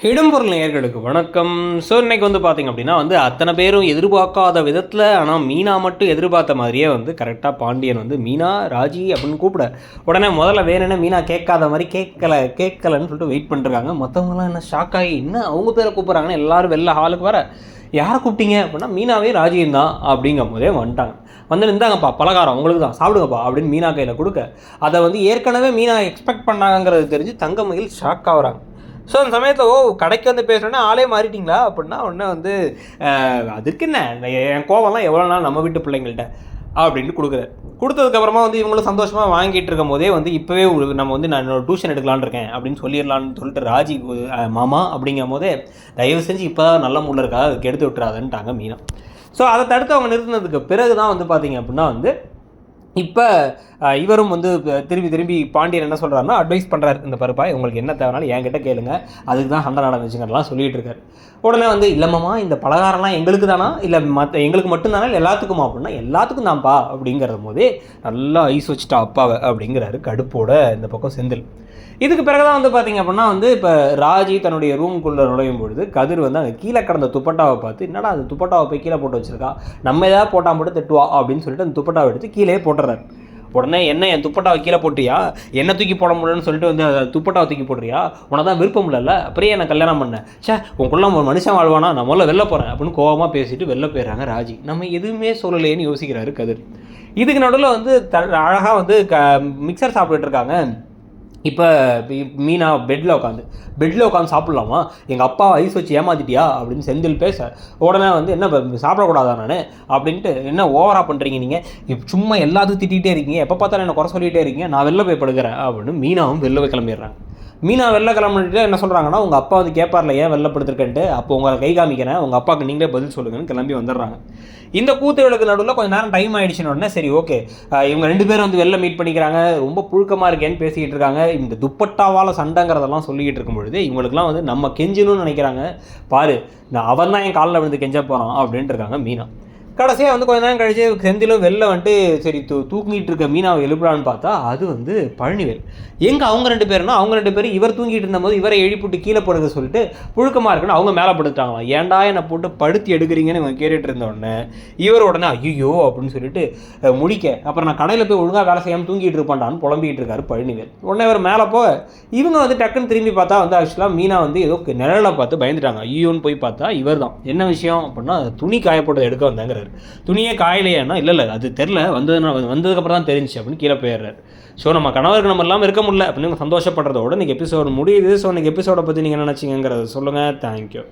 இடம்பொருள் நேயர்களுக்கு வணக்கம். ஸோ இன்றைக்கி வந்து பார்த்திங்க அப்படின்னா அத்தனை பேரும் எதிர்பார்க்காத விதத்தில், ஆனால் மீனா மட்டும் எதிர்பார்த்த மாதிரியே கரெக்டாக பாண்டியன் மீனா ராஜி அப்படின்னு கூப்பிட உடனே முதல்ல வேணும்னு மீனா கேட்காத மாதிரி கேட்கலன்னு சொல்லிட்டு வெயிட் பண்ணிருக்காங்க. மற்றவங்களாம் என்ன ஷாக் ஆகி என்ன அவங்க பேரை கூப்பிட்றாங்கன்னு எல்லோரும் வெளில ஹாலுக்கு வர யாரை கூப்பிட்டீங்க அப்படின்னா மீனாவே ராஜியும் தான் அப்படிங்கும் போதே வந்துட்டாங்க. இருந்தாங்கப்பா பலகாரம் உங்களுக்கு தான் சாப்பிடுங்கப்பா அப்படின்னு மீனா கையில் கொடுக்க அதை ஏற்கனவே மீனா எக்ஸ்பெக்ட் பண்ணாங்கிறது தெரிஞ்சு தங்கமயில் ஷாக் ஆகுறாங்க. ஸோ அந்த சமயத்தில் கடைக்கு பேசுகிறேன்னா ஆளே மாறிட்டிங்களா அப்படின்னா உடனே அதுக்கு என்ன என் கோவம்லாம் எவ்வளோ நாள் நம்ம வீட்டு பிள்ளைங்கள்ட்ட அப்படின்ட்டு கொடுக்குறாரு. கொடுத்ததுக்கப்புறமா இவங்களும் சந்தோஷமாக வாங்கிட்டு இருக்கும் போதே இப்போவே நம்ம நான் என்னோட டியூஷன் எடுக்கலான்னு இருக்கேன் அப்படின்னு சொல்லிடலான்னு சொல்லிட்டு ராஜி மாமா அப்படிங்கும் போதே தயவு செஞ்சு இப்போ தான் நல்ல மூடில் இருக்கா அதுக்கு எடுத்து விட்டுறாதுன்ட்டாங்க மீனா. ஸோ அதை தடுத்து அவங்க நிறுத்தினதுக்கு பிறகு தான் பார்த்திங்க அப்படின்னா இப்போ இவரும் திரும்பி பாண்டியன் என்ன சொல்கிறாருன்னா அட்வைஸ் பண்ணுறாரு. இந்த பருப்பா உங்களுக்கு என்ன தேவைனாலும் என்கிட்ட கேளுங்க, அதுக்கு தான் சண்டை நடந்துச்சுங்கலாம் சொல்லிகிட்டு இருக்காரு. உடனே இல்லைம்மா இந்த பலகாரம்லாம் எங்களுக்கு தானா இல்லை எங்களுக்கு மட்டும்தானா இல்லை எல்லாத்துக்குமா அப்படின்னா எல்லாத்துக்கும் தான்ப்பா அப்படிங்கிறது போதே நல்லா ஐஸ் வச்சுட்டா அப்பாவை அப்படிங்கிறாரு கடுப்போட இந்த பக்கம் செந்தில். இதுக்கு பிறகு தான் பார்த்திங்க அப்படின்னா இப்போ ராஜி தன்னுடைய ரூமுக்குள்ளே நுழையும் பொழுது கதிர் அங்கே கீழே கடந்த துப்பட்டாவை பார்த்து என்னடா அது துப்பட்டாவை போய் கீழே போட்டு வச்சுருக்கா, நம்ம ஏதாவது போட்டால் மட்டும் திட்டுவா அப்படின்னு சொல்லிட்டு அந்த துப்பட்டாவை எடுத்து கீழே போட்டுறாரு. உடனே என்ன என் துப்பட்டாவை கீழே போட்டியா, என்ன தூக்கி போட முடியலன்னு சொல்லிட்டு துப்பட்டாவை தூக்கி போடுறியா, உனக்கு தான் விருப்பம் இல்லைல்ல அப்படியே என்னை கல்யாணம் பண்ணேன், உங்களுக்குள்ள ஒரு மனுஷன் வாழ்வானா, நான் முதல்ல வெளில போகிறேன் அப்படின்னு கோவமாக பேசிட்டு வெளில போயிடுறாங்க ராஜி. நம்ம எதுவுமே சொல்லலையேன்னு யோசிக்கிறாரு கதிர். இதுக்கு நடுவில் அழகாக மிக்சர் சாப்பிட்டுட்டு இருக்காங்க. இப்போ மீனா பெட்டில் உட்காந்து சாப்பிட்லாமா, எங்கள் அப்பா ஐஸ் வச்சு ஏமாத்திட்டியா அப்படின்னு செந்தில் பேச உடனே என்ன சாப்பிடக்கூடாதா நான் அப்படின்ட்டு என்ன ஓவராக பண்ணுறீங்க நீங்கள், சும்மா எல்லாத்துக்கும் திட்டிகிட்டே இருக்கீங்க, எப்போ பார்த்தாலும் என்ன குறை சொல்லிகிட்டே இருக்கீங்க, நான் வெளில போய் படுக்கிறேன் அப்படின்னு மீனாவும் வெளில போய் கிளம்பிடுறாங்க. மீனா வெளில கிளம்பிட்டு என்ன சொல்கிறாங்கன்னா உங்கள் அப்பா கேட்பார்ல ஏன் வெளில படுத்துருக்கேன்ட்டு, அப்போ உங்களை கை காமிக்கிறேன், உங்கள் அப்பாவுக்கு நீங்களே பதில் சொல்லுங்கன்னு கிளம்பி வந்துடுறாங்க. இந்த கூத்துகளுக்கு நடுவில் கொஞ்சம் நேரம் டைம் ஆகிடுச்சுன்னு உடனே சரி ஓகே இவங்க ரெண்டு பேரும் வெளில மீட் பண்ணிக்கிறாங்க. ரொம்ப புழுக்கமாக இருக்கேன்னு பேசிக்கிட்டு இருக்காங்க. இந்த துப்பட்டாவால் சண்டைங்கிறதெல்லாம் சொல்லிக்கிட்டு இருக்கும் பொழுது இவங்களுக்குலாம் நம்ம கெஞ்சணும்னு நினைக்கிறாங்க. பாரு நான் அவன் தான் என் காலில் விழுந்து கெஞ்ச போகிறான் அப்படின்ட்டு இருக்காங்க மீனா. கடைசியாக கொஞ்ச நேரம் கழிச்சு செந்திலும் வெளில சரி தூங்கிட்டு இருக்க மீனாவை எழுப்புறான்னு பார்த்தா அது பழனிவேல். எங்கே அவங்க ரெண்டு பேரும் இவர் தூங்கிட்டு இருந்தபோது இவரை எழுப்பிட்டு கீழே போடுறது சொல்லிட்டு புழுக்கமாக இருக்குன்னு அவங்க மேலே படுத்துட்டாங்களாம். ஏன்டா என்னை போட்டு படுத்தி எடுக்கிறீங்கன்னு இவங்க கேட்டுட்டு இருந்த உடனே இவர் உடனே ஐயோ அப்படின்னு சொல்லிட்டு முடிக்க அப்புறம் நான் கடையில் போய் ஒழுங்காக வேலை செய்யாமல் தூங்கிட்டு இருப்பான்டான்னு புலம்பிகிட்டு இருக்காரு பழனிவேல். உடனே இவர் மேலே போக இவங்க டக்குன்னு திரும்பி பார்த்தா ஆக்சுவலாக மீனா ஏதோ நிழலை பார்த்து பயந்துட்டாங்க. ஐயோன்னு போய் பார்த்தா இவர் தான். என்ன விஷயம் அப்படின்னா துணி காயப்போட்டதை எடுக்க வந்தாங்கிறாரு. துணியே காயலையானா இல்லை அது தெரில வந்ததுக்கப்புறம் தான் தெரிஞ்சு அப்படின்னு கீழே போயிடுறாரு. ஸோ நம்ம கணவருக்கு நம்ம எல்லாம் இருக்க முடியல அப்படின்னு சந்தோஷப்படுறதோட இன்றைக்கி எபிசோடு முடியுது. ஸோ இன்றைக்கி எபிசோடை பற்றி நீங்கள் நினச்சிங்கிறத சொல்லுங்கள். தேங்க்யூ.